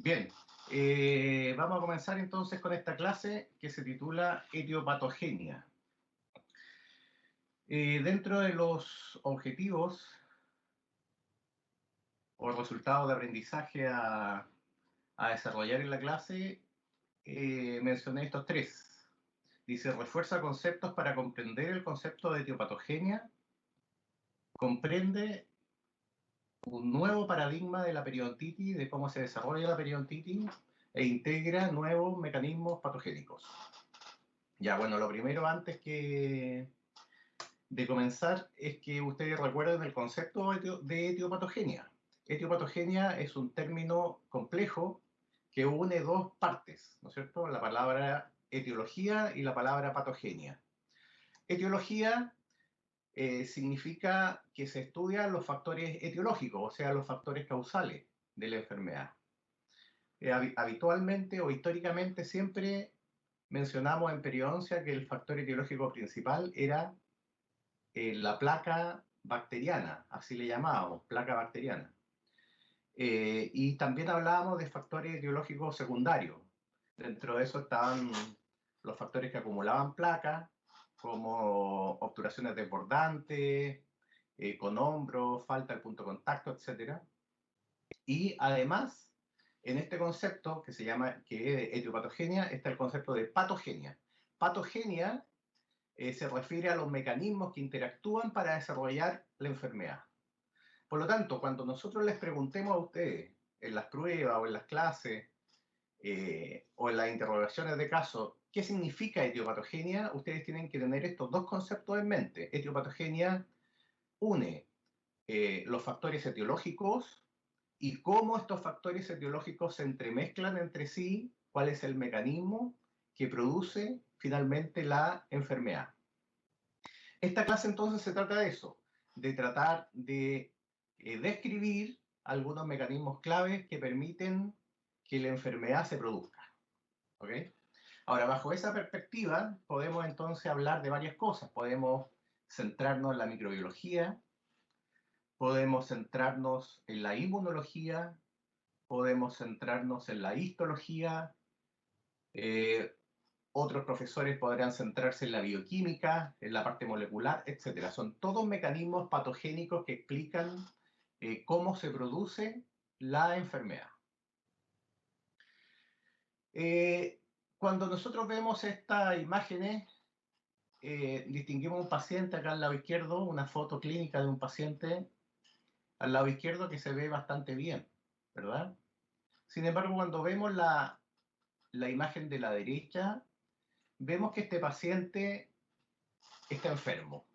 Bien, vamos a comenzar entonces con esta clase que se titula Etiopatogenia. Dentro de los objetivos o resultados de aprendizaje a desarrollar en la clase, mencioné estos tres. Dice, refuerza conceptos para comprender el concepto de etiopatogenia, comprende un nuevo paradigma de la periodontitis, de cómo se desarrolla la periodontitis, e integra nuevos mecanismos patogénicos. Ya, bueno, lo primero antes de comenzar es que ustedes recuerden el concepto de etiopatogenia. Etiopatogenia es un término complejo que une dos partes, ¿no es cierto? La palabra etiología y la palabra patogenia. Etiología significa que se estudian los factores etiológicos, o sea, los factores causales de la enfermedad. Habitualmente o históricamente siempre mencionamos en periodoncia que el factor etiológico principal era la placa bacteriana, así le llamábamos, placa bacteriana. Y también hablábamos de factores etiológicos secundarios. Dentro de eso estaban los factores que acumulaban placa, como obturaciones desbordantes, con hombros, falta de punto de contacto, etc. Y además, en este concepto que se llama etiopatogenia, está el concepto de patogenia. Patogenia se refiere a los mecanismos que interactúan para desarrollar la enfermedad. Por lo tanto, cuando nosotros les preguntemos a ustedes en las pruebas o en las clases o en las interrogaciones de caso, ¿qué significa etiopatogenia? Ustedes tienen que tener estos dos conceptos en mente. Etiopatogenia une los factores etiológicos y cómo estos factores etiológicos se entremezclan entre sí, cuál es el mecanismo que produce finalmente la enfermedad. Esta clase entonces se trata de eso, de tratar de describir algunos mecanismos claves que permiten que la enfermedad se produzca. ¿Ok? Ahora, bajo esa perspectiva, podemos entonces hablar de varias cosas. Podemos centrarnos en la microbiología, podemos centrarnos en la inmunología, podemos centrarnos en la histología, otros profesores podrán centrarse en la bioquímica, en la parte molecular, etc. Son todos mecanismos patogénicos que explican cómo se produce la enfermedad. Cuando nosotros vemos estas imágenes, distinguimos un paciente acá al lado izquierdo, una foto clínica de un paciente al lado izquierdo que se ve bastante bien, ¿verdad? Sin embargo, cuando vemos la imagen de la derecha, vemos que este paciente está enfermo.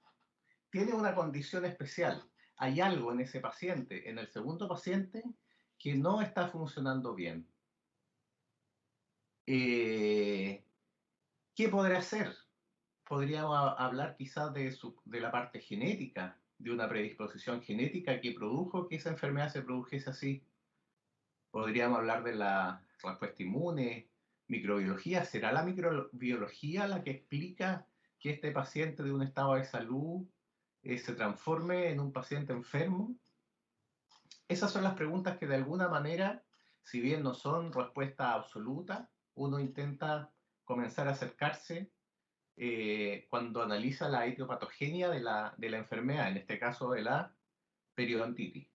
Tiene una condición especial. Hay algo en ese paciente, en el segundo paciente, que no está funcionando bien. ¿Qué podrá hacer? Podríamos hablar quizás de la parte genética, de una predisposición genética que produjo que esa enfermedad se produjese así. Podríamos hablar de la respuesta inmune, microbiología. ¿Será la microbiología la que explica que este paciente de un estado de salud se transforme en un paciente enfermo? Esas son las preguntas que de alguna manera, si bien no son respuesta absoluta, uno intenta comenzar a acercarse cuando analiza la etiopatogenia de la enfermedad, en este caso de la periodontitis.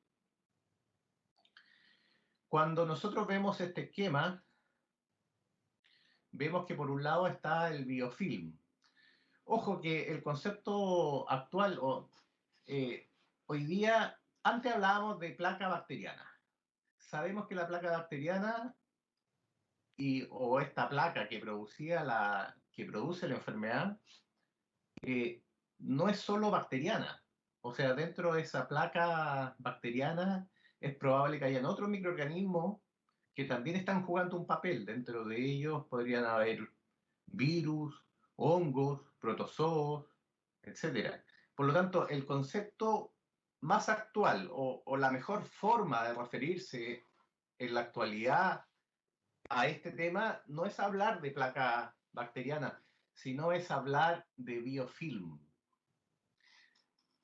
Cuando nosotros vemos este esquema, vemos que por un lado está el biofilm. Ojo que el concepto actual, hoy día, antes hablábamos de placa bacteriana. Sabemos que la placa bacteriana o esta placa que produce la enfermedad no es solo bacteriana. O sea, dentro de esa placa bacteriana es probable que hayan otros microorganismos que también están jugando un papel. Dentro de ellos podrían haber virus, hongos, protozoos, etc. Por lo tanto, el concepto más actual o la mejor forma de referirse en la actualidad a este tema no es hablar de placa bacteriana, sino es hablar de biofilm.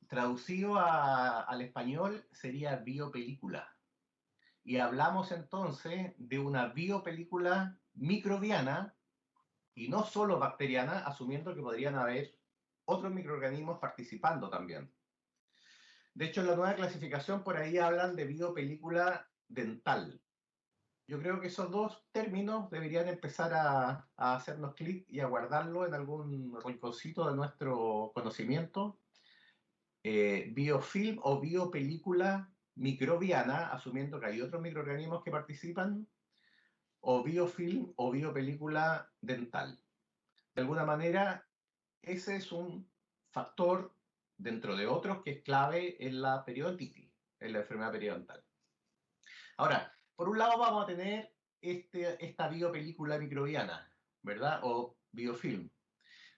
Traducido al español sería biopelícula. Y hablamos entonces de una biopelícula microbiana y no solo bacteriana, asumiendo que podrían haber otros microorganismos participando también. De hecho, en la nueva clasificación por ahí hablan de biopelícula dental. Yo creo que esos dos términos deberían empezar a hacernos clic y a guardarlo en algún rinconcito de nuestro conocimiento. Biofilm o biopelícula microbiana, asumiendo que hay otros microorganismos que participan, o biofilm o biopelícula dental. De alguna manera, ese es un factor dentro de otros que es clave en la periodontitis, en la enfermedad periodontal. Ahora, por un lado vamos a tener esta biopelícula microbiana, ¿verdad? O biofilm.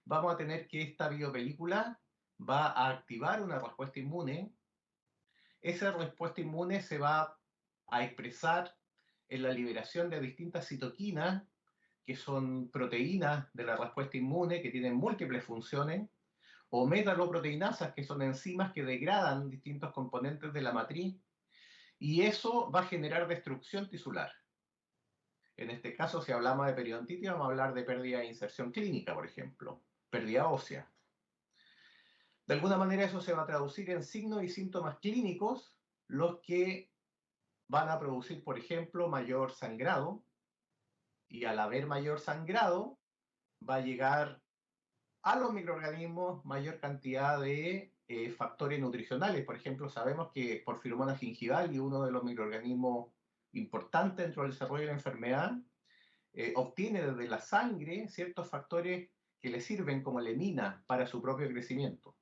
Vamos a tener que esta biopelícula va a activar una respuesta inmune. Esa respuesta inmune se va a expresar en la liberación de distintas citoquinas, que son proteínas de la respuesta inmune que tienen múltiples funciones, o metaloproteinasas, que son enzimas que degradan distintos componentes de la matriz, y eso va a generar destrucción tisular. En este caso, si hablamos de periodontitis, vamos a hablar de pérdida de inserción clínica, por ejemplo, pérdida ósea. De alguna manera eso se va a traducir en signos y síntomas clínicos, los que van a producir, por ejemplo, mayor sangrado, y al haber mayor sangrado, va a llegar a los microorganismos mayor cantidad de factores nutricionales. Por ejemplo, sabemos que Porphyromonas gingivalis, uno de los microorganismos importantes dentro del desarrollo de la enfermedad, obtiene desde la sangre ciertos factores que le sirven como lemina para su propio crecimiento.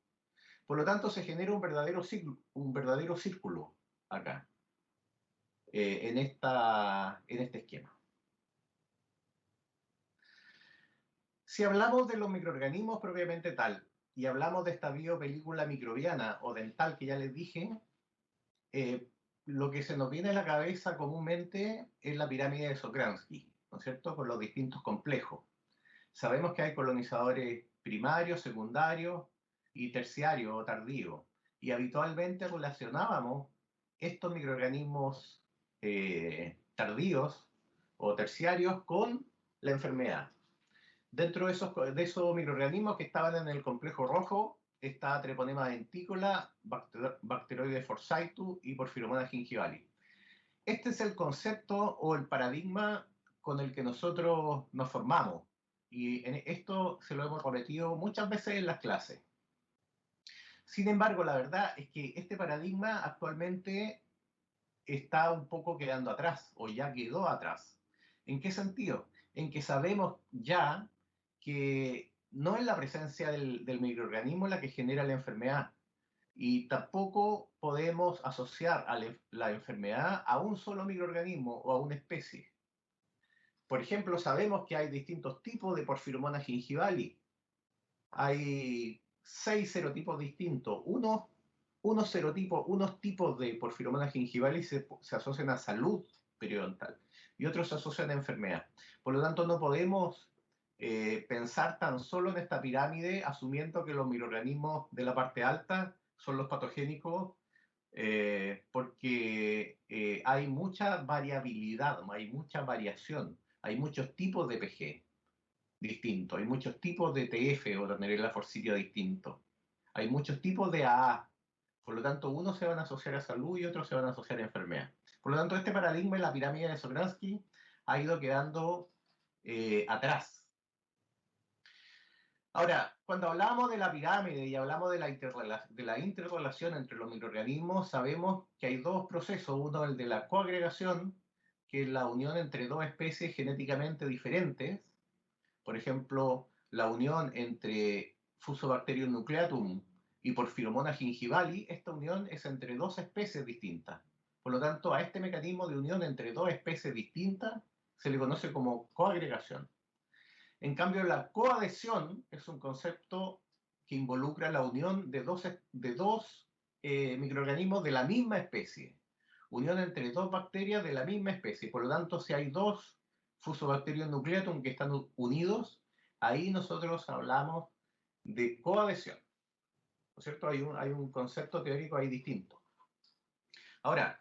Por lo tanto, se genera un verdadero círculo acá, en este esquema. Si hablamos de los microorganismos propiamente tal, y hablamos de esta biopelícula microbiana o dental que ya les dije, lo que se nos viene a la cabeza comúnmente es la pirámide de Sokransky, ¿no es cierto?, con los distintos complejos. Sabemos que hay colonizadores primarios, secundarios y terciarios o tardíos, y habitualmente relacionábamos estos microorganismos tardíos o terciarios con la enfermedad. Dentro de esos microorganismos que estaban en el complejo rojo está Treponema dentícola, Bacteroides forsythus y Porphyromonas gingivalis. Este es el concepto o el paradigma con el que nosotros nos formamos. Y esto se lo hemos repetido muchas veces en las clases. Sin embargo, la verdad es que este paradigma actualmente está un poco quedando atrás, o ya quedó atrás. ¿En qué sentido? En que sabemos ya que no es la presencia del microorganismo la que genera la enfermedad, y tampoco podemos asociar a la enfermedad a un solo microorganismo o a una especie. Por ejemplo, sabemos que hay distintos tipos de Porphyromonas gingivalis. Hay 6 serotipos distintos. Unos tipos de Porphyromonas gingivalis se asocian a salud periodontal y otros se asocian a enfermedad. Por lo tanto, no podemos pensar tan solo en esta pirámide asumiendo que los microorganismos de la parte alta son los patogénicos, porque hay mucha variabilidad, hay mucha variación, hay muchos tipos de PG distintos, hay muchos tipos de TF o Ternarella forsythia distintos, hay muchos tipos de AA, por lo tanto unos se van a asociar a salud y otros se van a asociar a enfermedad. Por lo tanto, este paradigma en la pirámide de Sokransky ha ido quedando atrás. Ahora, cuando hablamos de la pirámide y hablamos de la interrelación entre los microorganismos, sabemos que hay dos procesos. Uno, el de la coagregación, que es la unión entre dos especies genéticamente diferentes. Por ejemplo, la unión entre Fusobacterium nucleatum y Porphyromonas gingivalis, esta unión es entre dos especies distintas. Por lo tanto, a este mecanismo de unión entre dos especies distintas se le conoce como coagregación. En cambio, la coadhesión es un concepto que involucra la unión de dos microorganismos de la misma especie. Unión entre dos bacterias de la misma especie. Por lo tanto, si hay dos Fusobacterium nucleatum que están unidos, ahí nosotros hablamos de coadhesión. ¿No es cierto? Hay un concepto teórico ahí distinto. Ahora,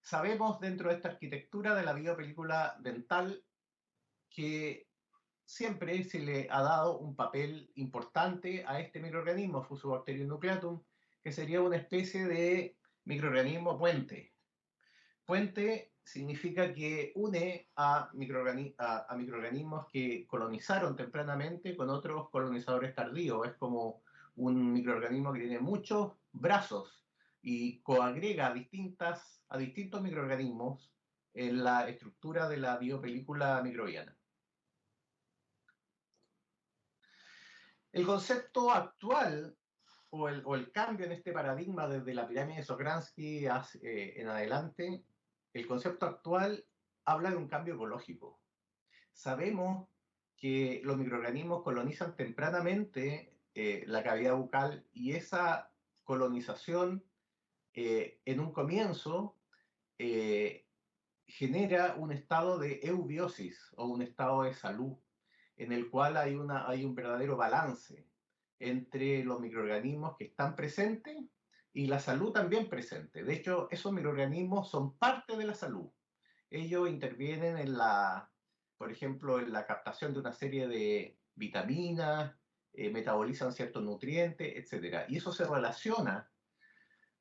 Sabemos dentro de esta arquitectura de la biopelícula dental que siempre se le ha dado un papel importante a este microorganismo, Fusobacterium nucleatum, que sería una especie de microorganismo puente. Puente significa que une a microorganismos que colonizaron tempranamente con otros colonizadores tardíos. Es como un microorganismo que tiene muchos brazos y coagrega a distintos microorganismos en la estructura de la biopelícula microbiana. El concepto actual o el cambio en este paradigma desde la pirámide de Sokransky en adelante, el concepto actual habla de un cambio ecológico. Sabemos que los microorganismos colonizan tempranamente la cavidad bucal y esa colonización en un comienzo eh, genera un estado de eubiosis o un estado de salud en el cual hay un verdadero balance entre los microorganismos que están presentes y la salud también presente. De hecho, esos microorganismos son parte de la salud. Ellos intervienen por ejemplo, en la captación de una serie de vitaminas, metabolizan ciertos nutrientes, etc. Y eso se relaciona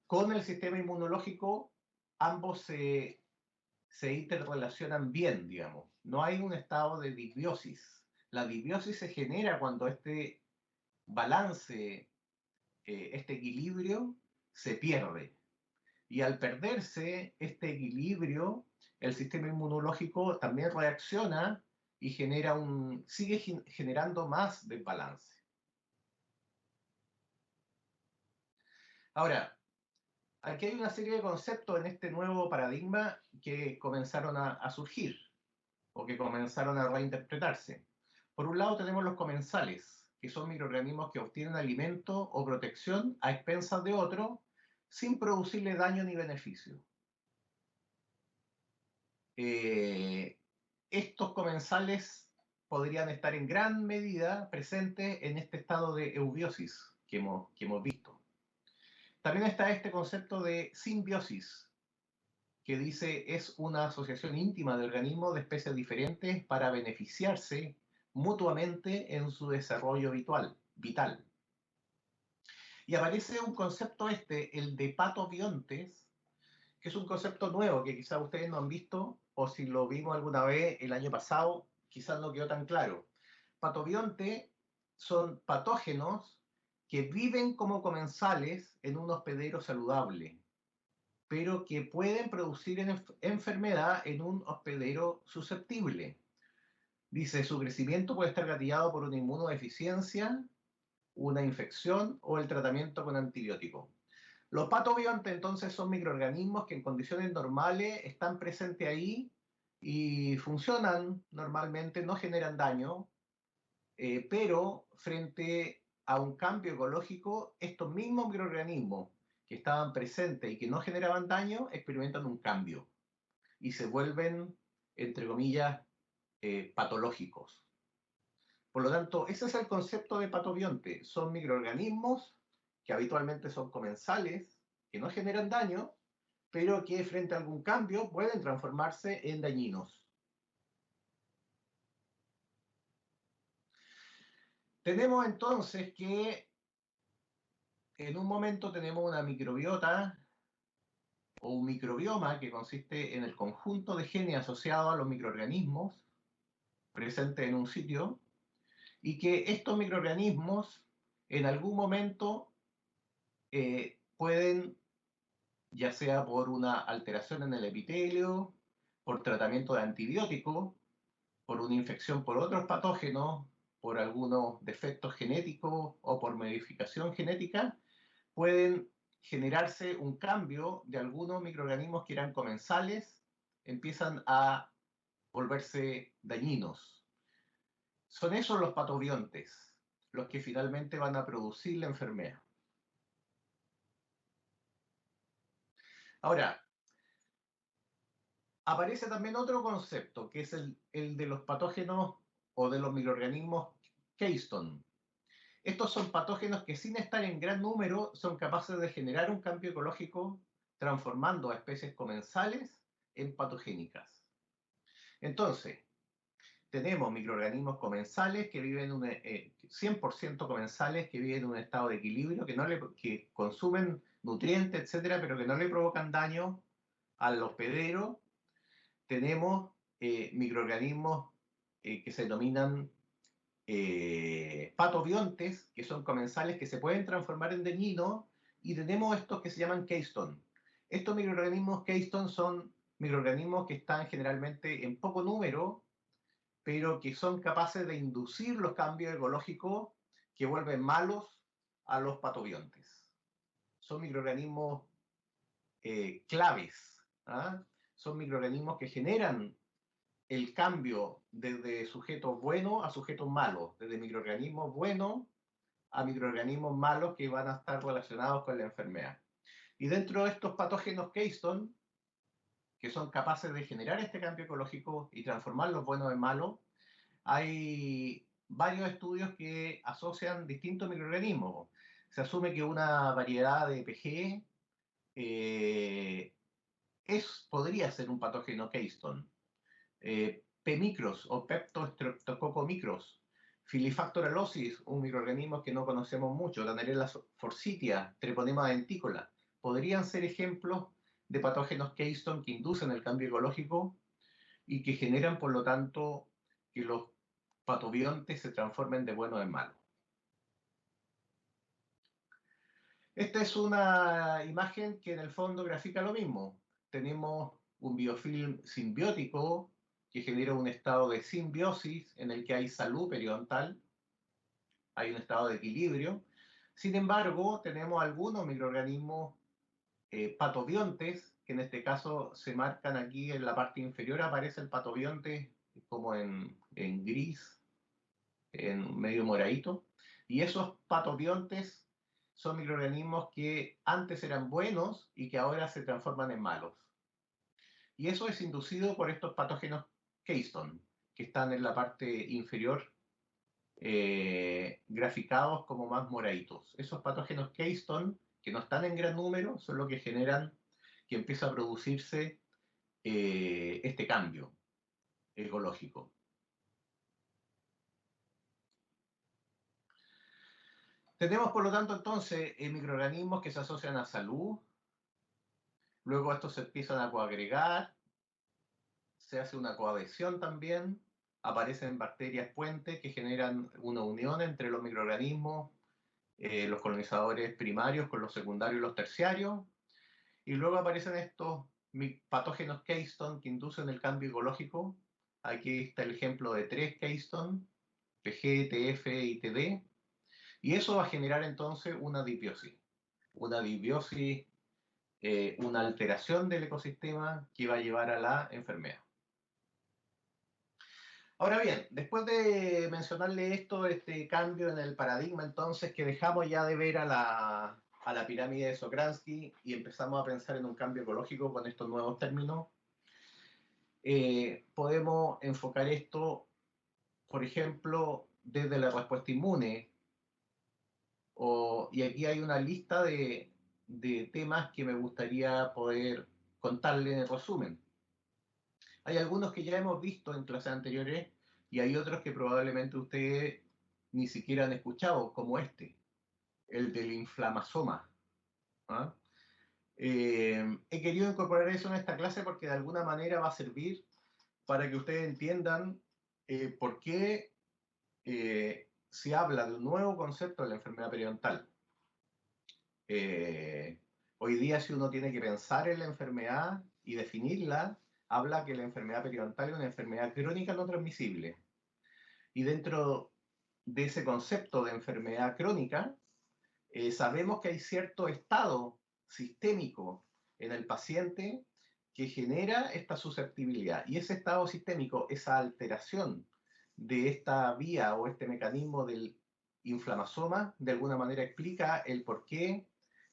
con el sistema inmunológico. Ambos se interrelacionan bien, digamos. No hay un estado de disbiosis. La disbiosis se genera cuando este balance, este equilibrio, se pierde. Y al perderse este equilibrio, el sistema inmunológico también reacciona y sigue generando más desbalance. Ahora, aquí hay una serie de conceptos en este nuevo paradigma que comenzaron a surgir o que comenzaron a reinterpretarse. Por un lado tenemos los comensales, que son microorganismos que obtienen alimento o protección a expensas de otro sin producirle daño ni beneficio. Estos comensales podrían estar en gran medida presentes en este estado de eubiosis que hemos visto. También está este concepto de simbiosis, que dice es una asociación íntima de organismos de especies diferentes para beneficiarse mutuamente en su desarrollo vital. Y aparece un concepto el de patobiontes, que es un concepto nuevo que quizás ustedes no han visto, o si lo vimos alguna vez el año pasado, quizás no quedó tan claro. Patobionte son patógenos que viven como comensales en un hospedero saludable, pero que pueden producir enfermedad en un hospedero susceptible. Dice, su crecimiento puede estar gatillado por una inmunodeficiencia, una infección o el tratamiento con antibióticos. Los patobiontes entonces son microorganismos que en condiciones normales están presentes ahí y funcionan normalmente, no generan daño, pero frente a un cambio ecológico, estos mismos microorganismos que estaban presentes y que no generaban daño experimentan un cambio y se vuelven, entre comillas, patológicos. Por lo tanto, ese es el concepto de patobionte. Son microorganismos que habitualmente son comensales, que no generan daño, pero que frente a algún cambio pueden transformarse en dañinos. Tenemos entonces que en un momento tenemos una microbiota o un microbioma que consiste en el conjunto de genes asociados a los microorganismos presentes en un sitio y que estos microorganismos en algún momento pueden, ya sea por una alteración en el epitelio, por tratamiento de antibióticos, por una infección por otros patógenos, por algunos defectos genéticos o por modificación genética, pueden generarse un cambio de algunos microorganismos que eran comensales, empiezan a volverse dañinos. Son esos los patobiontes, los que finalmente van a producir la enfermedad. Ahora, aparece también otro concepto, que es el de los patógenos o de los microorganismos Keystone. Estos son patógenos que sin estar en gran número son capaces de generar un cambio ecológico transformando a especies comensales en patogénicas. Entonces, tenemos microorganismos comensales que viven 100% comensales que viven en un estado de equilibrio, que consumen nutrientes, etcétera, pero que no le provocan daño al hospedero. Tenemos microorganismos que se denominan patobiontes, que son comensales que se pueden transformar en dañinos, y tenemos estos que se llaman keystone. Estos microorganismos keystone son microorganismos que están generalmente en poco número, pero que son capaces de inducir los cambios ecológicos que vuelven malos a los patobiontes. Son microorganismos claves, ¿ah? Son microorganismos que generan el cambio desde sujetos buenos a sujetos malos, desde microorganismos buenos a microorganismos malos que van a estar relacionados con la enfermedad. Y dentro de estos patógenos keystone, que son capaces de generar este cambio ecológico y transformar los buenos en malos, hay varios estudios que asocian distintos microorganismos. Se asume que una variedad de PG podría ser un patógeno keystone. P-micros o Peptostreptococcus, Filifactor alosis, un microorganismo que no conocemos mucho, Danarella forsythia, Treponema dentícola, podrían ser ejemplos de patógenos keystone que inducen el cambio ecológico y que generan, por lo tanto, que los patobiontes se transformen de bueno en malo. Esta es una imagen que en el fondo grafica lo mismo. Tenemos un biofilm simbiótico que genera un estado de simbiosis en el que hay salud periodontal, hay un estado de equilibrio. Sin embargo, tenemos algunos microorganismos patobiontes, que en este caso se marcan aquí en la parte inferior, aparece el patobionte como en gris, en medio moradito, y esos patobiontes son microorganismos que antes eran buenos y que ahora se transforman en malos. Y eso es inducido por estos patógenos keystone, que están en la parte inferior, graficados como más moraditos. Esos patógenos keystone, que no están en gran número, son los que generan que empieza a producirse este cambio ecológico. Tenemos, por lo tanto, entonces, microorganismos que se asocian a salud. Luego estos se empiezan a coagregar, se hace una coadhesión también, aparecen bacterias puentes que generan una unión entre los microorganismos, los colonizadores primarios con los secundarios y los terciarios, y luego aparecen estos patógenos keystone que inducen el cambio ecológico. Aquí está el ejemplo de 3 keystone, PG, TF y TD, y eso va a generar entonces una disbiosis. Una disbiosis, una alteración del ecosistema que va a llevar a la enfermedad. Ahora bien, después de mencionarle esto, este cambio en el paradigma, entonces, que dejamos ya de ver a la pirámide de Sokransky y empezamos a pensar en un cambio ecológico con estos nuevos términos, podemos enfocar esto, por ejemplo, desde la respuesta inmune. Y aquí hay una lista de temas que me gustaría poder contarle en el resumen. Hay algunos que ya hemos visto en clases anteriores y hay otros que probablemente ustedes ni siquiera han escuchado, como este, el del inflamasoma. ¿Ah? He querido incorporar eso en esta clase porque de alguna manera va a servir para que ustedes entiendan por qué se habla de un nuevo concepto de la enfermedad periodontal. Hoy día, si uno tiene que pensar en la enfermedad y definirla, habla que la enfermedad periodontal es una enfermedad crónica no transmisible. Y dentro de ese concepto de enfermedad crónica, sabemos que hay cierto estado sistémico en el paciente que genera esta susceptibilidad. Y ese estado sistémico, esa alteración de esta vía o este mecanismo del inflamasoma, de alguna manera explica el por qué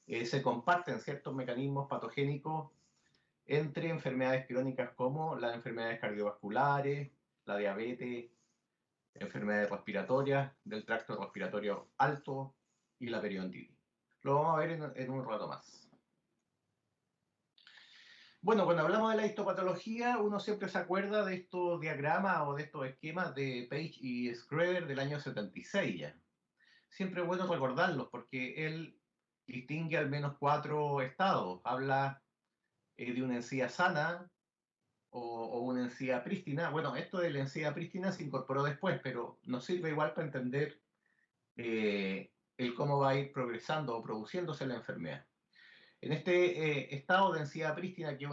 se comparten ciertos mecanismos patogénicos entre enfermedades crónicas como las enfermedades cardiovasculares, la diabetes, enfermedades respiratorias, del tracto respiratorio alto y la periodontitis. Lo vamos a ver en un rato más. Bueno, cuando hablamos de la histopatología, uno siempre se acuerda de estos diagramas o de estos esquemas de Page y Schroeder del año 76 ya. Siempre es bueno recordarlos porque él distingue al menos 4 estados. Habla de una encía sana o una encía prístina. Bueno, esto de la encía prístina se incorporó después, pero nos sirve igual para entender el cómo va a ir progresando o produciéndose la enfermedad. En este estado de densidad prístina, que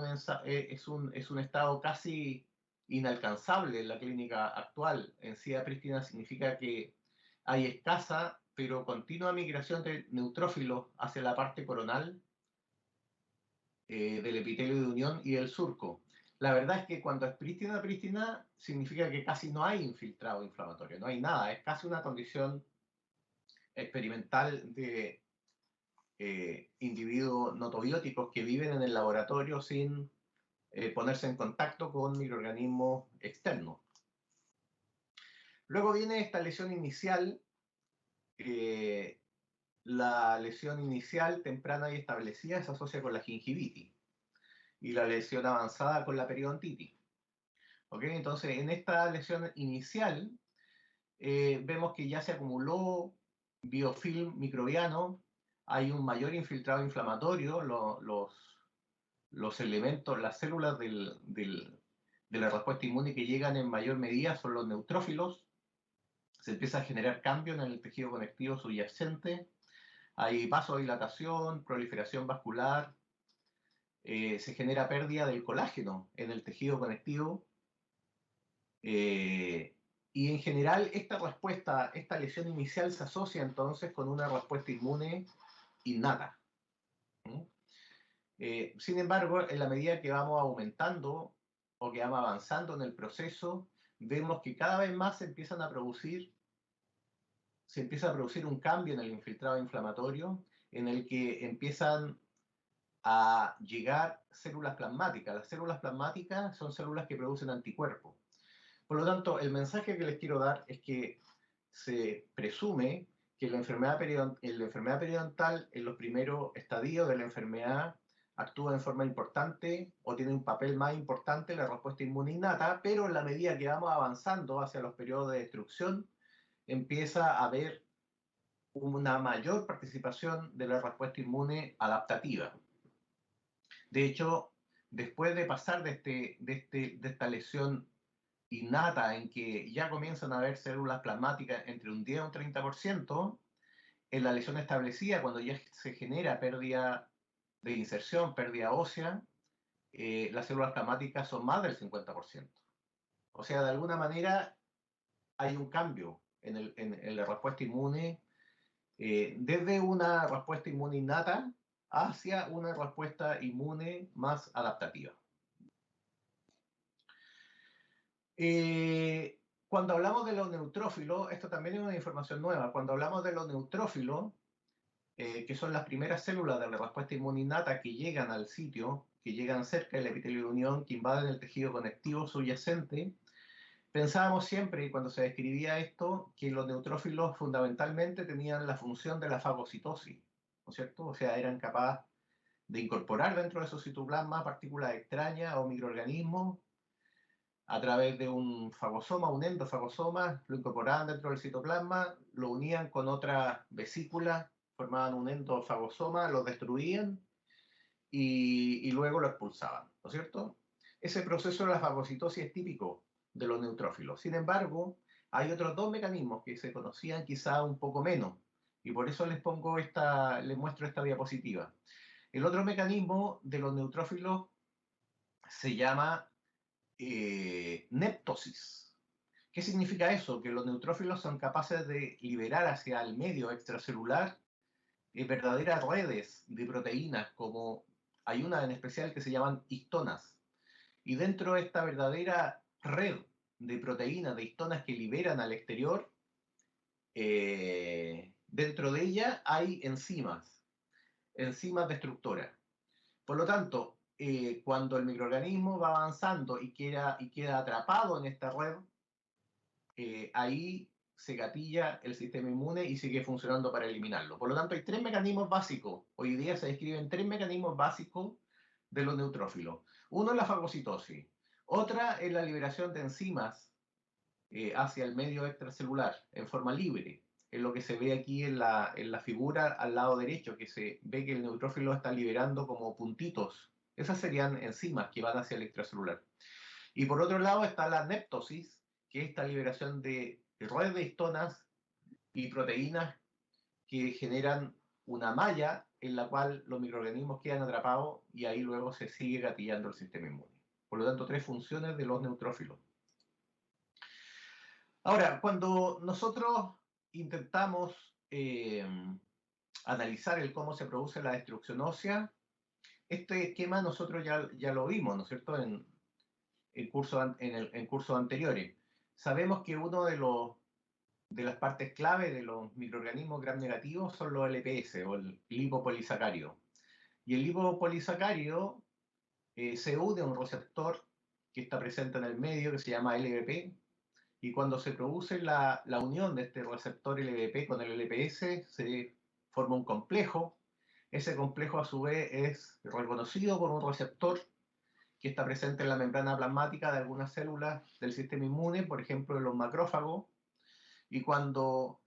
es un estado casi inalcanzable en la clínica actual, densidad prístina significa que hay escasa pero continua migración de neutrófilos hacia la parte coronal del epitelio de unión y del surco. La verdad es que cuando es prístina, prístina, significa que casi no hay infiltrado inflamatorio, no hay nada, es casi una condición experimental de individuos notobióticos que viven en el laboratorio sin ponerse en contacto con microorganismos externos. Luego viene esta lesión inicial, la lesión inicial temprana y establecida se asocia con la gingivitis y la lesión avanzada con la periodontitis. ¿Okay? Entonces, en esta lesión inicial vemos que ya se acumuló biofilm microbiano, hay un mayor infiltrado inflamatorio, los elementos, las células de la respuesta inmune que llegan en mayor medida son los neutrófilos, se empieza a generar cambio en el tejido conectivo subyacente, hay vasodilatación, proliferación vascular, se genera pérdida del colágeno en el tejido conectivo, y en general esta respuesta, esta lesión inicial se asocia entonces con una respuesta inmune innata. Sin embargo, en la medida que vamos aumentando o que vamos avanzando en el proceso, vemos que cada vez más se empieza a producir un cambio en el infiltrado inflamatorio, en el que empiezan a llegar células plasmáticas. Las células plasmáticas son células que producen anticuerpos. Por lo tanto, el mensaje que les quiero dar es que se presume que la enfermedad periodontal en los primeros estadios de la enfermedad actúa en forma importante o tiene un papel más importante en la respuesta inmune innata, pero en la medida que vamos avanzando hacia los periodos de destrucción, empieza a haber una mayor participación de la respuesta inmune adaptativa. De hecho, después de pasar de esta lesión innata en que ya comienzan a haber células plasmáticas entre un 10 y un 30%, en la lesión establecida, cuando ya se genera pérdida de inserción, pérdida ósea, las células plasmáticas son más del 50%. O sea, de alguna manera hay un cambio en la respuesta inmune, desde una respuesta inmune innata hacia una respuesta inmune más adaptativa. Cuando hablamos de los neutrófilos, esto también es una información nueva, cuando hablamos de los neutrófilos, que son las primeras células de la respuesta inmune innata que llegan al sitio, que llegan cerca del epitelio de unión, que invaden el tejido conectivo subyacente, pensábamos siempre, cuando se describía esto, que los neutrófilos fundamentalmente tenían la función de la fagocitosis, ¿no es cierto? O sea, eran capaces de incorporar dentro de su citoplasma partículas extrañas o microorganismos a través de un fagosoma, un endofagosoma, lo incorporaban dentro del citoplasma, lo unían con otra vesícula, formaban un endofagosoma, lo destruían y luego lo expulsaban, ¿no es cierto? Ese proceso de la fagocitosis es típico de los neutrófilos. Sin embargo, hay otros dos mecanismos que se conocían quizá un poco menos, y por eso les muestro esta diapositiva. El otro mecanismo de los neutrófilos se llama neptosis. ¿Qué significa eso? Que los neutrófilos son capaces de liberar hacia el medio extracelular verdaderas redes de proteínas, como hay una en especial que se llaman histonas. Y dentro de esta verdadera red de proteínas, de histonas que liberan al exterior, dentro de ella hay enzimas destructoras. Por lo tanto, cuando el microorganismo va avanzando y queda atrapado en esta red, ahí se gatilla el sistema inmune y sigue funcionando para eliminarlo. Por lo tanto, hay tres mecanismos básicos. Hoy día se describen tres mecanismos básicos de los neutrófilos. Uno es la fagocitosis, otra es la liberación de enzimas hacia el medio extracelular en forma libre. Es lo que se ve aquí en la figura al lado derecho, que se ve que el neutrófilo está liberando como puntitos. Esas serían enzimas que van hacia el extracelular. Y por otro lado está la neptosis, que es esta liberación de redes de histonas y proteínas que generan una malla en la cual los microorganismos quedan atrapados y ahí luego se sigue gatillando el sistema inmune. Por lo tanto, tres funciones de los neutrófilos. Ahora, cuando nosotros intentamos analizar el cómo se produce la destrucción ósea, este esquema nosotros ya lo vimos, ¿no es cierto?, en cursos anteriores. Sabemos que uno de las partes clave de los microorganismos gram negativos son los LPS o el lipopolisacárido. Y el lipopolisacárido se une a un receptor que está presente en el medio que se llama LBP, y cuando se produce la unión de este receptor LBP con el LPS se forma un complejo. Ese complejo a su vez es reconocido por un receptor que está presente en la membrana plasmática de algunas células del sistema inmune, por ejemplo en los macrófagos, y cuando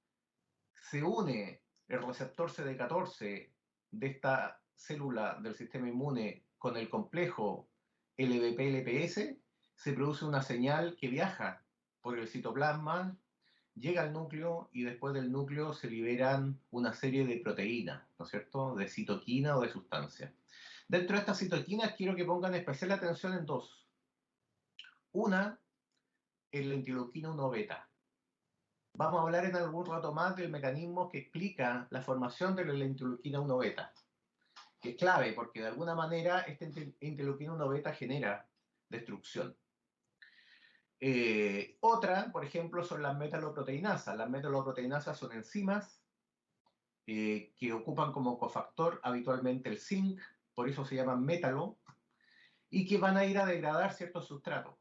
se une el receptor CD14 de esta célula del sistema inmune con el complejo LBP-LPS, se produce una señal que viaja por el citoplasma, llega al núcleo y después del núcleo se liberan una serie de proteínas, ¿no es cierto?, de citoquina o de sustancias. Dentro de estas citoquinas quiero que pongan especial atención en dos. Una es la interleuquina 1 beta. Vamos a hablar en algún rato más del mecanismo que explica la formación de la interleuquina 1 beta, que es clave porque de alguna manera esta interleuquina 1 beta genera destrucción. Otra, por ejemplo, son las metaloproteinasas. Las metaloproteinasas son enzimas que ocupan como cofactor habitualmente el zinc, por eso se llaman metalo, y que van a ir a degradar ciertos sustratos.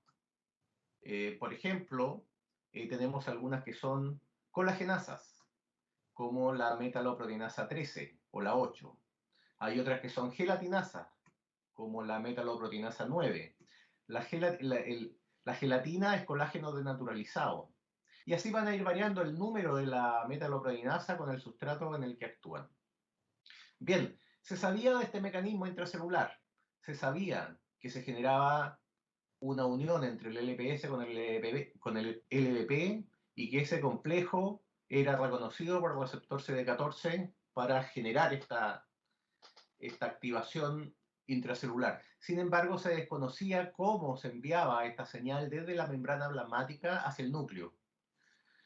Por ejemplo, tenemos algunas que son colagenasas, como la metaloproteinasa 13 o la 8. Hay otras que son gelatinasas, como la metaloproteinasa 9. La gelatina es colágeno denaturalizado. Y así van a ir variando el número de la metaloproteinasa con el sustrato en el que actúan. Bien, se sabía de este mecanismo intracelular. Se sabía que se generaba una unión entre el LPS con el LBP y que ese complejo era reconocido por el receptor CD14 para generar esta activación intracelular. Sin embargo, se desconocía cómo se enviaba esta señal desde la membrana plasmática hacia el núcleo.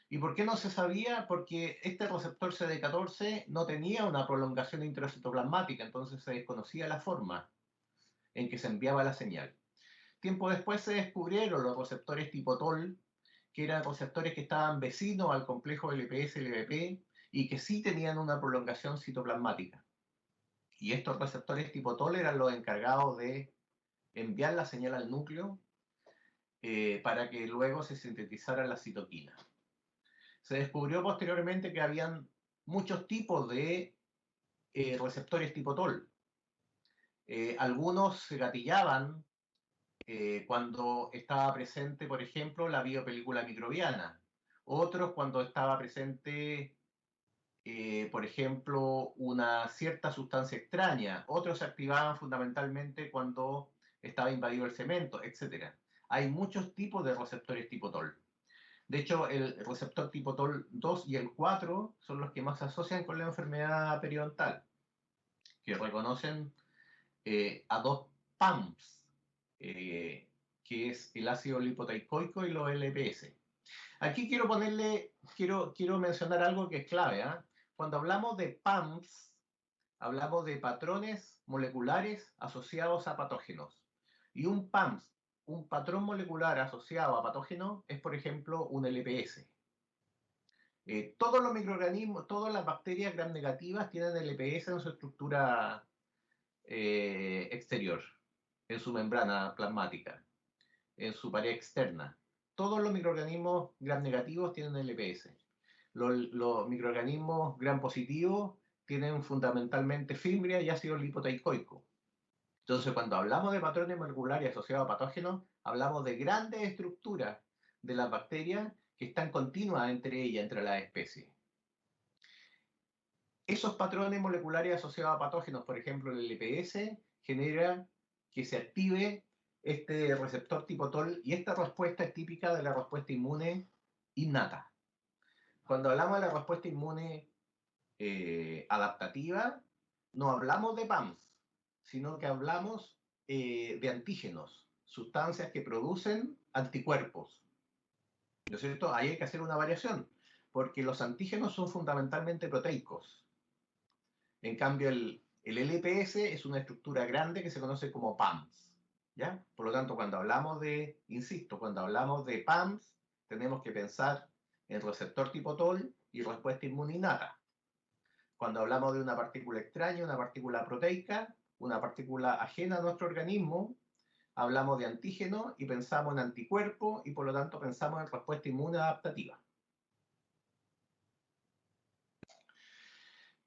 ¿Y por qué no se sabía? Porque este receptor CD14 no tenía una prolongación intracitoplasmática, entonces se desconocía la forma en que se enviaba la señal. Tiempo después se descubrieron los receptores tipo TOL, que eran receptores que estaban vecinos al complejo LPS-LBP y que sí tenían una prolongación citoplasmática. Y estos receptores tipo TOL eran los encargados de enviar la señal al núcleo para que luego se sintetizara la citoquina. Se descubrió posteriormente que habían muchos tipos de receptores tipo TOL. Algunos se gatillaban cuando estaba presente, por ejemplo, la biopelícula microbiana. Otros cuando estaba presente, por ejemplo, una cierta sustancia extraña. Otros se activaban fundamentalmente cuando estaba invadido el cemento, etc. Hay muchos tipos de receptores tipo TOL. De hecho, el receptor tipo TOL 2 y el 4 son los que más se asocian con la enfermedad periodontal, que reconocen a dos PAMs, que es el ácido lipoteicoico y los LPS. Aquí quiero mencionar algo que es clave. Cuando hablamos de PAMs, hablamos de patrones moleculares asociados a patógenos. Y un PAMS, un patrón molecular asociado a patógeno, es por ejemplo un LPS. Todos los microorganismos, todas las bacterias gram negativas tienen LPS en su estructura exterior, en su membrana plasmática, en su pared externa. Todos los microorganismos gram negativos tienen LPS. Los microorganismos gram positivos tienen fundamentalmente fibria y ácido lipoteicoico. Entonces, cuando hablamos de patrones moleculares asociados a patógenos, hablamos de grandes estructuras de las bacterias que están continuas entre ellas, entre las especies. Esos patrones moleculares asociados a patógenos, por ejemplo el LPS, generan que se active este receptor tipo TOL y esta respuesta es típica de la respuesta inmune innata. Cuando hablamos de la respuesta inmune adaptativa, no hablamos de PAMs, sino que hablamos de antígenos, sustancias que producen anticuerpos. ¿No es cierto? Ahí hay que hacer una variación, porque los antígenos son fundamentalmente proteicos. En cambio, el LPS es una estructura grande que se conoce como PAMs. ¿Ya? Por lo tanto, cuando hablamos de, insisto, cuando hablamos de PAMs, tenemos que pensar en receptor tipo TOL y respuesta inmune innata. Cuando hablamos de una partícula extraña, una partícula proteica, una partícula ajena a nuestro organismo, hablamos de antígeno y pensamos en anticuerpo y por lo tanto pensamos en respuesta inmune adaptativa.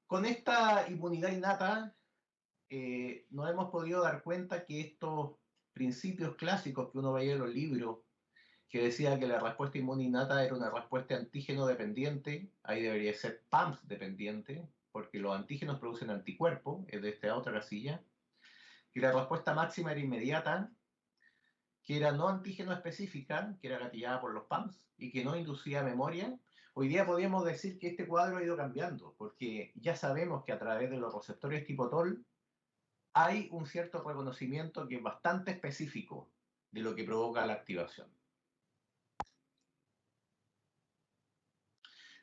Con esta inmunidad innata nos hemos podido dar cuenta que estos principios clásicos que uno veía en los libros, que decía que la respuesta inmune innata era una respuesta antígeno dependiente, ahí debería ser PAMS dependiente, porque los antígenos producen anticuerpos, es de esta otra casilla, que la respuesta máxima era inmediata, que era no antígeno específica, que era gatillada por los PAMS, y que no inducía memoria. Hoy día podríamos decir que este cuadro ha ido cambiando, porque ya sabemos que a través de los receptores tipo TOL hay un cierto reconocimiento que es bastante específico de lo que provoca la activación.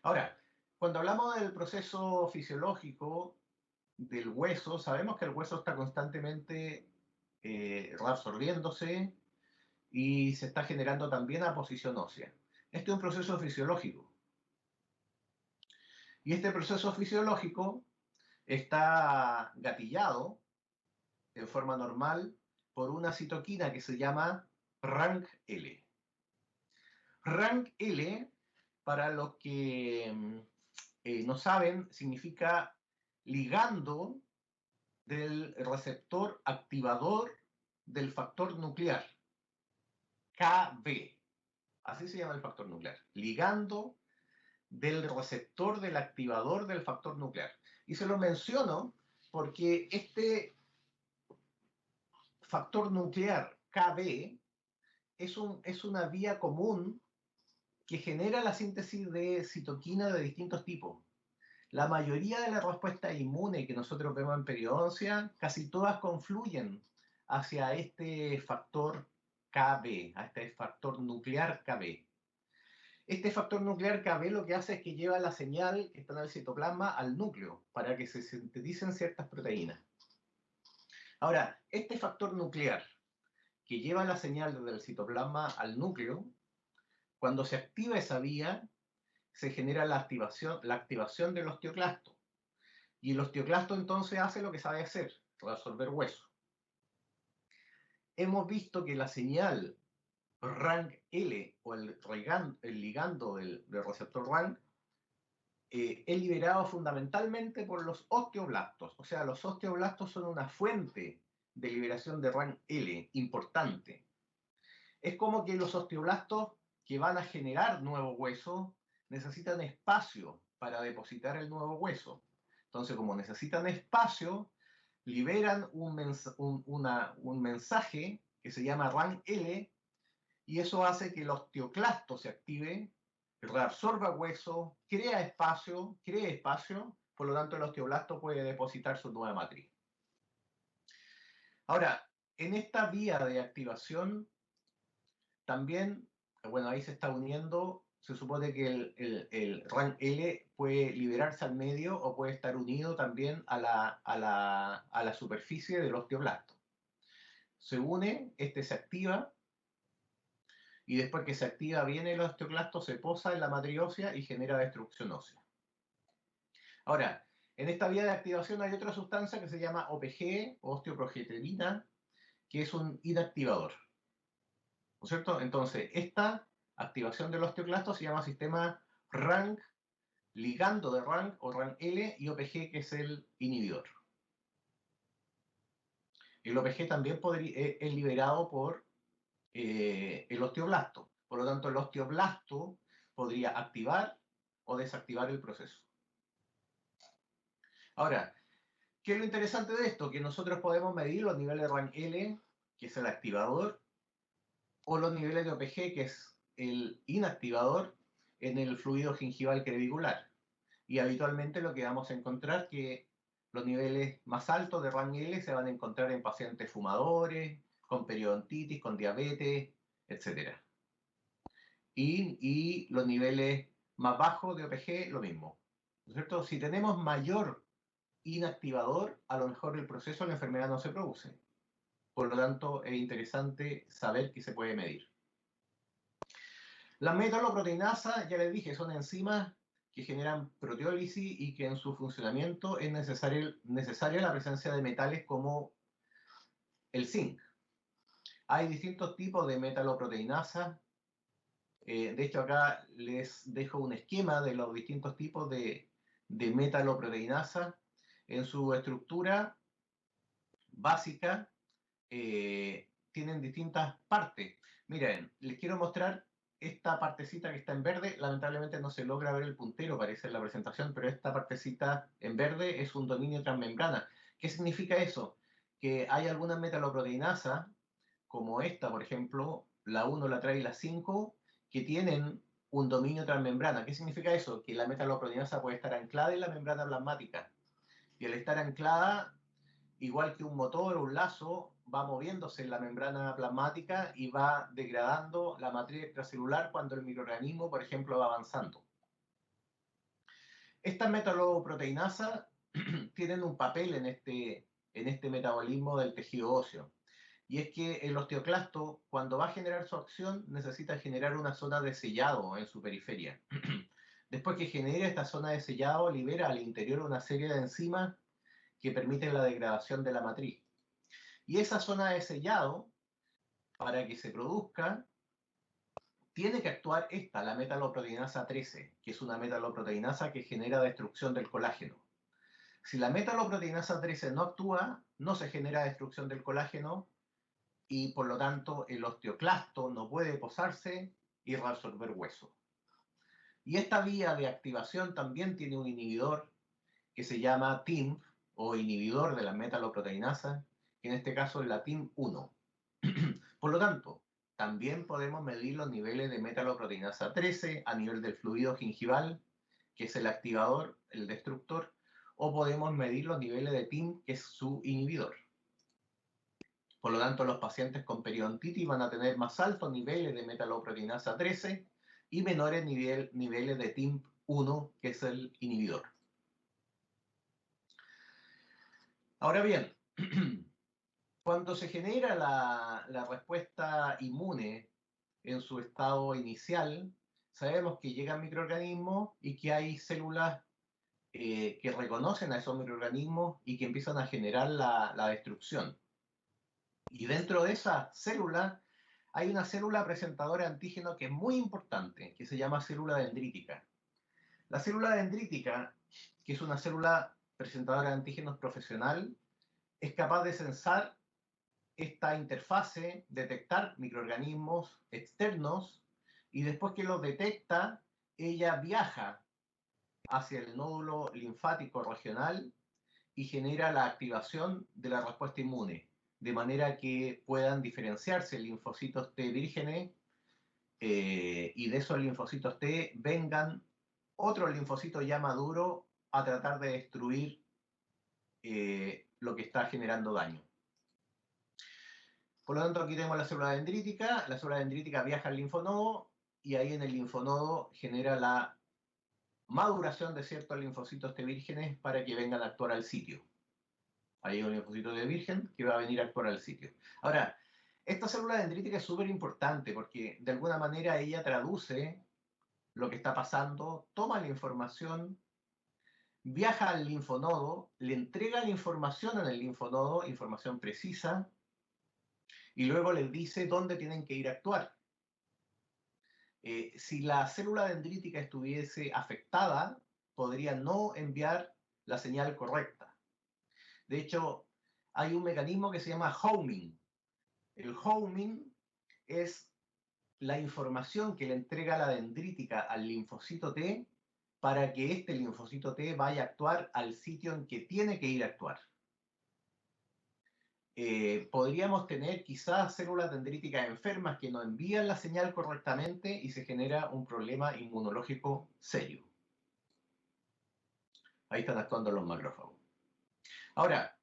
Ahora, cuando hablamos del proceso fisiológico del hueso, sabemos que el hueso está constantemente reabsorbiéndose y se está generando también aposición ósea. Este es un proceso fisiológico. Y este proceso fisiológico está gatillado en forma normal por una citoquina que se llama RANKL. RANKL, para los que no saben, significa ligando del receptor activador del factor nuclear, KB. Así se llama el factor nuclear. Ligando del receptor del activador del factor nuclear. Y se lo menciono porque este factor nuclear KB es una vía común que genera la síntesis de citoquina de distintos tipos. La mayoría de las respuestas inmunes que nosotros vemos en periodoncia, casi todas confluyen hacia este factor KB, a este factor nuclear KB. Este factor nuclear KB lo que hace es que lleva la señal que está en el citoplasma al núcleo para que se sinteticen ciertas proteínas. Ahora, este factor nuclear que lleva la señal desde el citoplasma al núcleo, cuando se activa esa vía, se genera la activación del osteoclasto. Y el osteoclasto entonces hace lo que sabe hacer, reabsorber hueso. Hemos visto que la señal RANKL o el ligando del receptor RANK es liberado fundamentalmente por los osteoblastos. O sea, los osteoblastos son una fuente de liberación de RANKL importante. Es como que los osteoblastos que van a generar nuevo hueso necesitan espacio para depositar el nuevo hueso. Entonces, como necesitan espacio, liberan un mensaje que se llama RANKL y eso hace que el osteoclasto se active, reabsorba hueso, cree espacio, por lo tanto el osteoblasto puede depositar su nueva matriz. Ahora, en esta vía de activación, también, bueno, ahí se está uniendo, se supone que el RANKL puede liberarse al medio o puede estar unido también a la superficie del osteoblasto. Se une, este se activa, y después que se activa bien el osteoclasto, se posa en la matriz ósea y genera destrucción ósea. Ahora, en esta vía de activación hay otra sustancia que se llama OPG, osteoprogesterina, que es un inactivador. ¿No es cierto? Entonces, esta activación del osteoclasto se llama sistema RANK, ligando de RANK o RANKL, y OPG, que es el inhibidor. El OPG también es liberado por el osteoblasto. Por lo tanto, el osteoblasto podría activar o desactivar el proceso. Ahora, ¿qué es lo interesante de esto? Que nosotros podemos medir los niveles de RANL, que es el activador, o los niveles de OPG, que es el inactivador, en el fluido gingival crevicular. Y habitualmente lo que vamos a encontrar que los niveles más altos de RANL se van a encontrar en pacientes fumadores, con periodontitis, con diabetes, etc. Y los niveles más bajos de OPG, lo mismo. ¿No es cierto? Si tenemos mayor inactivador, a lo mejor el proceso de la enfermedad no se produce. Por lo tanto, es interesante saber que se puede medir. Las metaloproteinasas, ya les dije, son enzimas que generan proteólisis y que en su funcionamiento es necesaria la presencia de metales como el zinc. Hay distintos tipos de metaloproteinasas. De hecho, acá les dejo un esquema de los distintos tipos de metaloproteinasas. En su estructura básica tienen distintas partes. Miren, les quiero mostrar esta partecita que está en verde. Lamentablemente no se logra ver el puntero, parece en la presentación, pero esta partecita en verde es un dominio transmembrana. ¿Qué significa eso? Que hay algunas metaloproteinasas, como esta, por ejemplo, la 1, la 3 y la 5, que tienen un dominio transmembrana. ¿Qué significa eso? Que la metaloproteinasa puede estar anclada en la membrana plasmática. Y al estar anclada, igual que un motor o un lazo, va moviéndose en la membrana plasmática y va degradando la matriz extracelular cuando el microorganismo, por ejemplo, va avanzando. Estas metaloproteinasas tienen un papel en este metabolismo del tejido óseo. Y es que el osteoclasto, cuando va a generar su acción, necesita generar una zona de sellado en su periferia. Después que genera esta zona de sellado, libera al interior una serie de enzimas que permiten la degradación de la matriz. Y esa zona de sellado, para que se produzca, tiene que actuar la metaloproteinasa 13, que es una metaloproteinasa que genera destrucción del colágeno. Si la metaloproteinasa 13 no actúa, no se genera destrucción del colágeno y por lo tanto el osteoclasto no puede posarse y reabsorber hueso. Y esta vía de activación también tiene un inhibidor que se llama TIMP, o inhibidor de la metaloproteinasa, que en este caso es la TIM1. Por lo tanto, también podemos medir los niveles de metaloproteinasa 13 a nivel del fluido gingival, que es el activador, el destructor, o podemos medir los niveles de TIM, que es su inhibidor. Por lo tanto, los pacientes con periodontitis van a tener más altos niveles de metaloproteinasa 13 y menores niveles de TIM1, que es el inhibidor. Ahora bien, cuando se genera la respuesta inmune en su estado inicial, sabemos que llegan microorganismos y que hay células que reconocen a esos microorganismos y que empiezan a generar la destrucción. Y dentro de esa célula hay una célula presentadora de antígeno que es muy importante, que se llama célula dendrítica. La célula dendrítica, que es una célula presentadora de antígenos profesional, es capaz de censar esta interfase, detectar microorganismos externos y después que los detecta, ella viaja hacia el nódulo linfático regional y genera la activación de la respuesta inmune, de manera que puedan diferenciarse linfocitos T vírgenes y de esos linfocitos T vengan otros linfocitos ya maduros a tratar de destruir lo que está generando daño. Por lo tanto, aquí tenemos la célula dendrítica viaja al linfonodo y ahí en el linfonodo genera la maduración de ciertos linfocitos T vírgenes para que vengan a actuar al sitio. Ahí hay un linfocito T virgen que va a venir a actuar al sitio. Ahora, esta célula dendrítica es súper importante porque de alguna manera ella traduce lo que está pasando, toma la información, viaja al linfonodo, le entrega la información en el linfonodo, información precisa, y luego les dice dónde tienen que ir a actuar. Si la célula dendrítica estuviese afectada, podría no enviar la señal correcta. De hecho, hay un mecanismo que se llama homing. El homing es la información que le entrega la dendrítica al linfocito T para que este linfocito T vaya a actuar al sitio en que tiene que ir a actuar. Podríamos tener quizás células dendríticas enfermas que no envían la señal correctamente y se genera un problema inmunológico serio. Ahí están actuando los macrófagos. Ahora,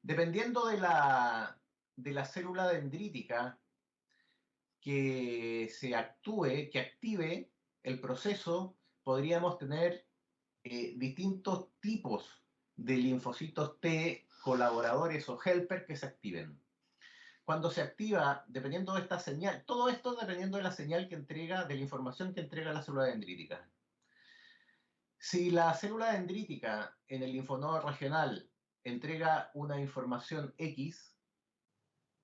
dependiendo de la célula dendrítica que se actúe, que active el proceso, podríamos tener distintos tipos de linfocitos T colaboradores o helper que se activen. Cuando se activa, dependiendo de esta señal, todo esto dependiendo de la señal que entrega, de la información que entrega la célula dendrítica. Si la célula dendrítica en el linfonodo regional entrega una información X,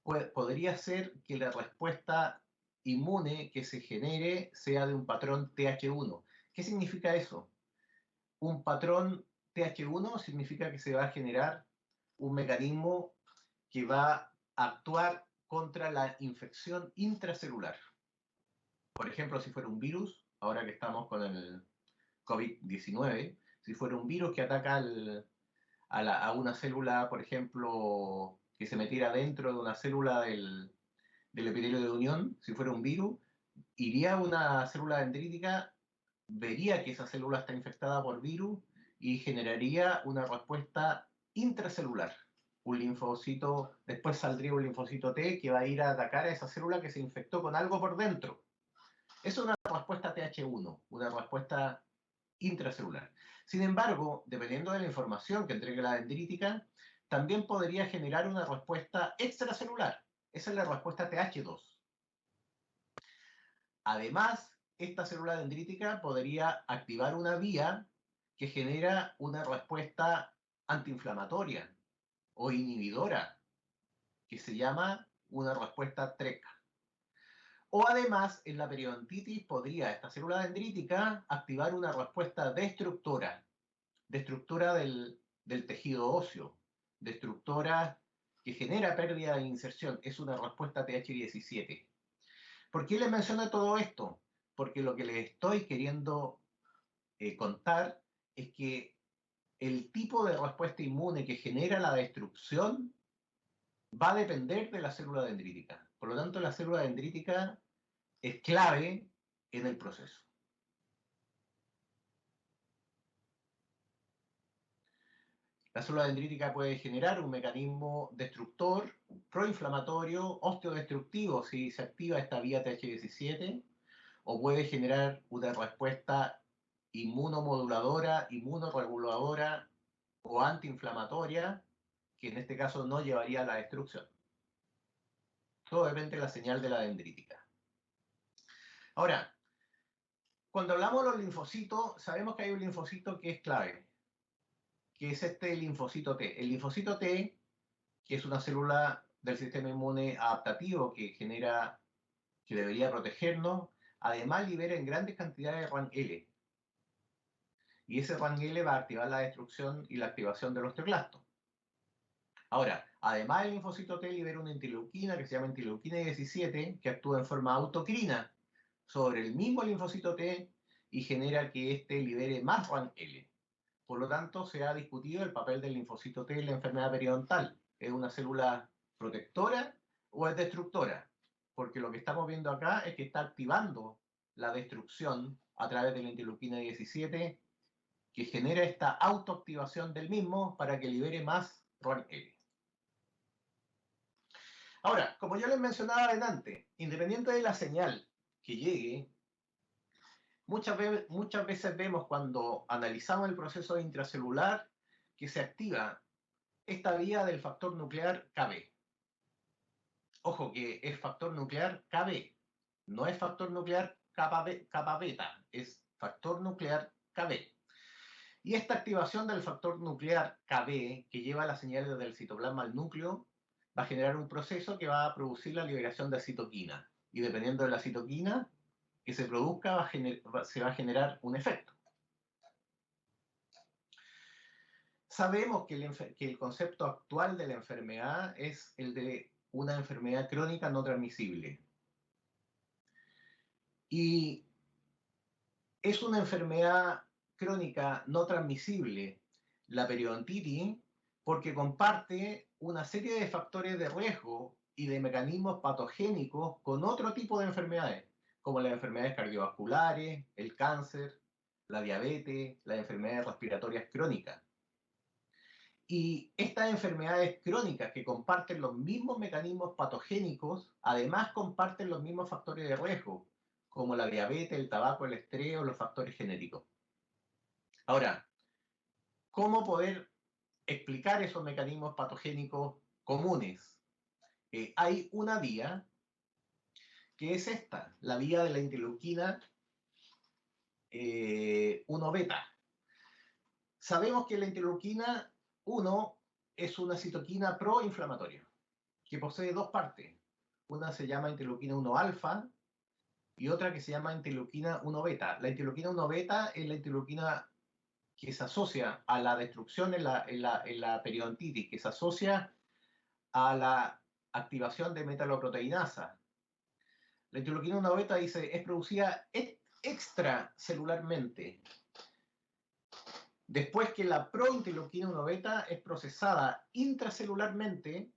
podría ser que la respuesta inmune que se genere sea de un patrón TH1. ¿Qué significa eso? Un patrón TH1 significa que se va a generar un mecanismo que va a actuar contra la infección intracelular. Por ejemplo, si fuera un virus, ahora que estamos con el COVID-19, si fuera un virus que ataca a una célula, por ejemplo, que se metiera dentro de una célula del epitelio de unión, si fuera un virus, iría a una célula dendrítica, vería que esa célula está infectada por virus y generaría una respuesta intracelular. Un linfocito, después saldría un linfocito T que va a ir a atacar a esa célula que se infectó con algo por dentro. Es una respuesta TH1, una respuesta intracelular. Sin embargo, dependiendo de la información que entregue la dendrítica, también podría generar una respuesta extracelular. Esa es la respuesta TH2. Además, esta célula dendrítica podría activar una vía que genera una respuesta antiinflamatoria o inhibidora, que se llama una respuesta TREC. O además, en la periodontitis podría esta célula dendrítica activar una respuesta destructora del tejido óseo, destructora que genera pérdida de inserción. Es una respuesta TH17. ¿Por qué les menciono todo esto? Porque lo que les estoy queriendo contar es que el tipo de respuesta inmune que genera la destrucción va a depender de la célula dendrítica. Por lo tanto, la célula dendrítica es clave en el proceso. La célula dendrítica puede generar un mecanismo destructor, proinflamatorio, osteodestructivo si se activa esta vía TH17, o puede generar una respuesta inmunomoduladora, inmunoreguladora o antiinflamatoria, que en este caso no llevaría a la destrucción. Todo depende de la señal de la dendrítica. Ahora, cuando hablamos de los linfocitos, sabemos que hay un linfocito que es clave, que es este linfocito T. El linfocito T, que es una célula del sistema inmune adaptativo que debería protegernos, además libera en grandes cantidades RANL. Y ese RANL va a activar la destrucción y la activación del osteoclasto. Ahora, además el linfocito T libera una interleuquina que se llama interleuquina 17, que actúa en forma autocrina sobre el mismo linfocito T y genera que éste libere más RANL. Por lo tanto, se ha discutido el papel del linfocito T en la enfermedad periodontal. ¿Es una célula protectora o es destructora? Porque lo que estamos viendo acá es que está activando la destrucción a través de la interleuquina 17, que genera esta autoactivación del mismo para que libere más RANL. Ahora, como yo les mencionaba adelante, independiente de la señal que llegue, muchas veces vemos cuando analizamos el proceso intracelular que se activa esta vía del factor nuclear KB. Ojo que es factor nuclear KB, no es factor nuclear kappa beta, es factor nuclear KB. Y esta activación del factor nuclear KB, que lleva la señal desde el citoplasma al núcleo, va a generar un proceso que va a producir la liberación de citoquina. Y dependiendo de la citoquina que se produzca, se va a generar un efecto. Sabemos que el concepto actual de la enfermedad es el de una enfermedad crónica no transmisible. Y es una enfermedad crónica no transmisible, la periodontitis, porque comparte una serie de factores de riesgo y de mecanismos patogénicos con otro tipo de enfermedades, como las enfermedades cardiovasculares, el cáncer, la diabetes, las enfermedades respiratorias crónicas. Y estas enfermedades crónicas que comparten los mismos mecanismos patogénicos, además comparten los mismos factores de riesgo, como la diabetes, el tabaco, el estrés o los factores genéticos. Ahora, ¿cómo poder explicar esos mecanismos patogénicos comunes? Hay una vía que es esta, la vía de la interleuquina 1 beta. Sabemos que la interleuquina 1 es una citoquina proinflamatoria que posee dos partes. Una se llama interleuquina 1 alfa y otra que se llama interleuquina 1 beta. La interleuquina 1 beta es la interleuquina que se asocia a la destrucción en la periodontitis, que se asocia a la activación de metaloproteinasa. La interleuquina 1 beta dice es producida extracelularmente. Después que la prointerleuquina 1 beta es procesada intracelularmente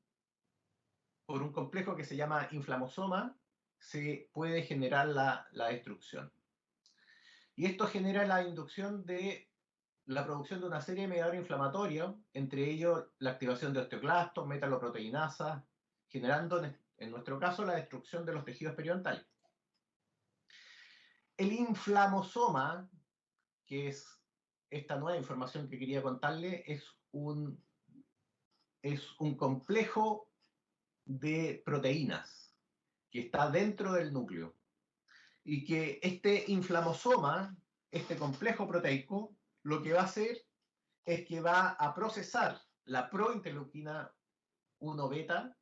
por un complejo que se llama inflamosoma, se puede generar la destrucción. Y esto genera la inducción de la producción de una serie de mediadores inflamatorios, entre ellos la activación de osteoclastos, metaloproteinasas, generando en nuestro caso la destrucción de los tejidos periodontales. El inflamosoma, que es esta nueva información que quería contarle, es un complejo de proteínas que está dentro del núcleo y que este inflamosoma, este complejo proteico, lo que va a hacer es que va a procesar la prointerleuquina 1 beta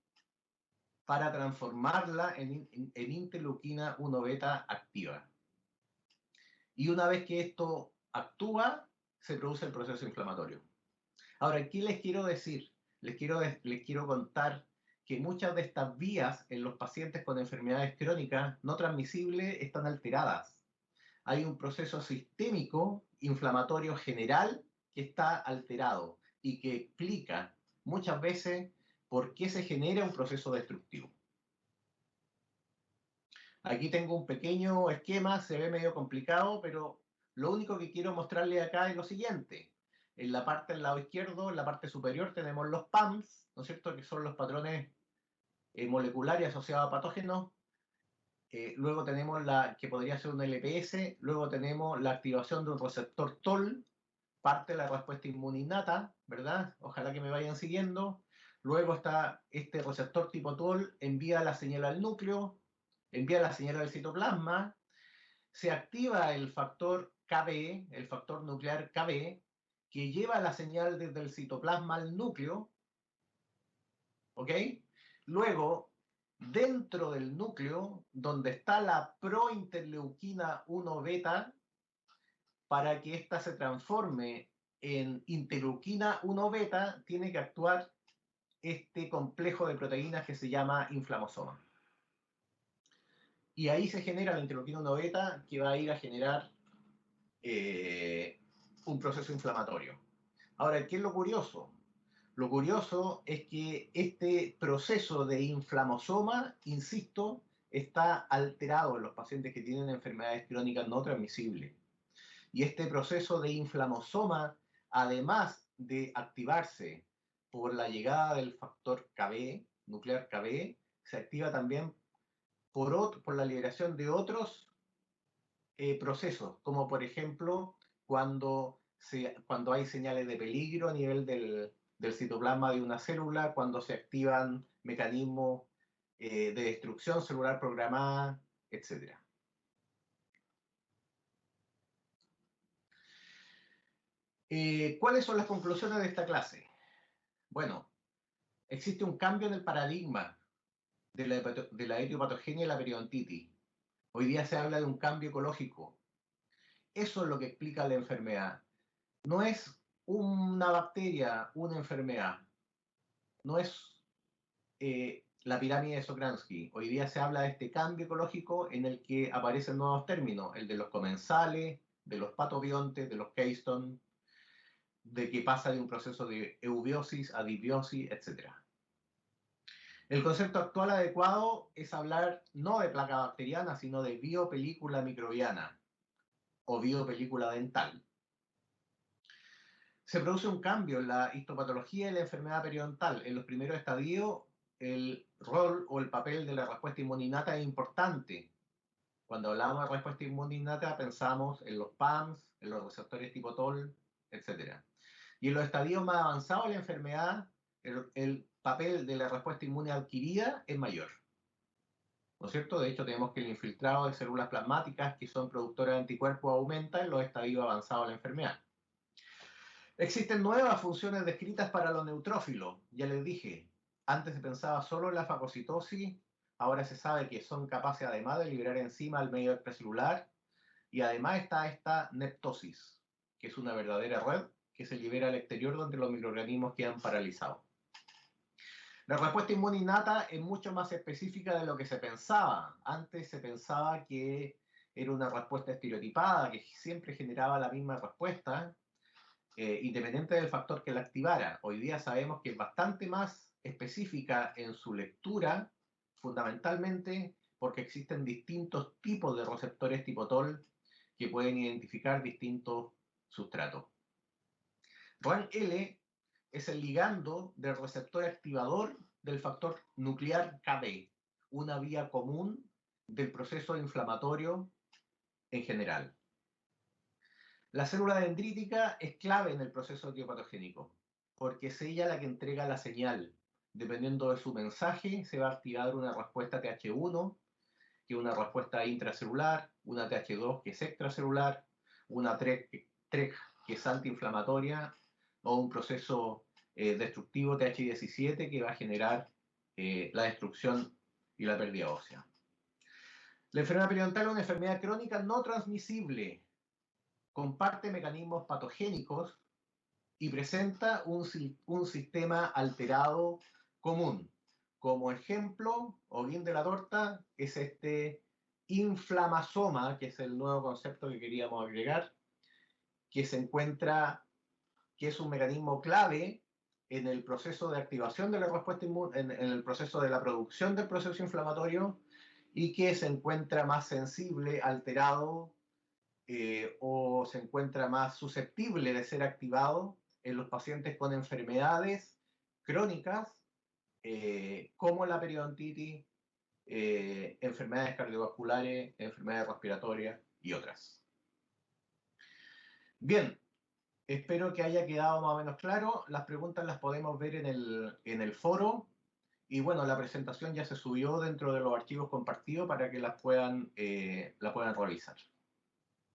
para transformarla en interleuquina 1 beta activa. Y una vez que esto actúa, se produce el proceso inflamatorio. Ahora, ¿qué les quiero decir? Les quiero contar que muchas de estas vías en los pacientes con enfermedades crónicas no transmisibles están alteradas. Hay un proceso sistémico inflamatorio general que está alterado y que explica muchas veces por qué se genera un proceso destructivo. Aquí tengo un pequeño esquema, se ve medio complicado, pero lo único que quiero mostrarles acá es lo siguiente. En la parte del lado izquierdo, en la parte superior, tenemos los PAMs, ¿no es cierto?, que son los patrones moleculares asociados a patógenos. Luego tenemos la que podría ser un LPS, luego tenemos la activación de un receptor TOL, parte de la respuesta inmune innata, ¿verdad? Ojalá que me vayan siguiendo. Luego está este receptor tipo TOL, envía la señal al núcleo, envía la señal al citoplasma, se activa el factor KB, el factor nuclear KB, que lleva la señal desde el citoplasma al núcleo, ¿ok? Luego, dentro del núcleo, donde está la prointerleuquina 1 beta, para que ésta se transforme en interleuquina 1 beta, tiene que actuar este complejo de proteínas que se llama inflamosoma. Y ahí se genera la interleuquina 1 beta que va a ir a generar un proceso inflamatorio. Ahora, ¿qué es lo curioso? Lo curioso es que este proceso de inflamosoma, insisto, está alterado en los pacientes que tienen enfermedades crónicas no transmisibles. Y este proceso de inflamosoma, además de activarse por la llegada del factor KB, nuclear KB, se activa también por la liberación de otros procesos, como por ejemplo cuando hay señales de peligro a nivel del citoplasma de una célula, cuando se activan mecanismos de destrucción celular programada, etc. ¿Cuáles son las conclusiones de esta clase? Bueno, existe un cambio en el paradigma de la etiopatogenia y la periodontitis. Hoy día se habla de un cambio ecológico. Eso es lo que explica la enfermedad. No es una bacteria, una enfermedad, no es la pirámide de Sokransky. Hoy día se habla de este cambio ecológico en el que aparecen nuevos términos, el de los comensales, de los patobiontes, de los keystone, de que pasa de un proceso de eubiosis a disbiosis, etc. El concepto actual adecuado es hablar no de placa bacteriana, sino de biopelícula microbiana o biopelícula dental. Se produce un cambio en la histopatología y la enfermedad periodontal. En los primeros estadios, el rol o el papel de la respuesta inmune innata es importante. Cuando hablamos de respuesta inmune innata, pensamos en los PAMs, en los receptores tipo TOL, etc. Y en los estadios más avanzados de la enfermedad, el papel de la respuesta inmune adquirida es mayor. ¿No es cierto? De hecho, tenemos que el infiltrado de células plasmáticas que son productoras de anticuerpos aumenta en los estadios avanzados de la enfermedad. Existen nuevas funciones descritas para los neutrófilos. Ya les dije, antes se pensaba solo en la fagocitosis, ahora se sabe que son capaces además de liberar enzimas al medio extracelular y además está esta neptosis, que es una verdadera red que se libera al exterior donde los microorganismos quedan paralizados. La respuesta inmune innata es mucho más específica de lo que se pensaba. Antes se pensaba que era una respuesta estereotipada, que siempre generaba la misma respuesta, independiente del factor que la activara. Hoy día sabemos que es bastante más específica en su lectura, fundamentalmente porque existen distintos tipos de receptores tipo TOL que pueden identificar distintos sustratos. RAN-L es el ligando del receptor activador del factor nuclear KB, una vía común del proceso inflamatorio en general. La célula dendrítica es clave en el proceso etiopatogénico, porque es ella la que entrega la señal. Dependiendo de su mensaje, se va a activar una respuesta TH1, que es una respuesta intracelular, una TH2 que es extracelular, una TREC que es antiinflamatoria, o un proceso destructivo TH17 que va a generar la destrucción y la pérdida ósea. La enfermedad periodontal es una enfermedad crónica no transmisible, comparte mecanismos patogénicos y presenta un sistema alterado común. Como ejemplo, o bien de la torta, es este inflamasoma, que es el nuevo concepto que queríamos agregar, que se encuentra, que es un mecanismo clave en el proceso de activación de la respuesta inmune, en el proceso de la producción del proceso inflamatorio, y que se encuentra más sensible, alterado, o se encuentra más susceptible de ser activado en los pacientes con enfermedades crónicas, como la periodontitis, enfermedades cardiovasculares, enfermedades respiratorias y otras. Bien, espero que haya quedado más o menos claro. Las preguntas las podemos ver en el foro. Y bueno, la presentación ya se subió dentro de los archivos compartidos para que la puedan revisar.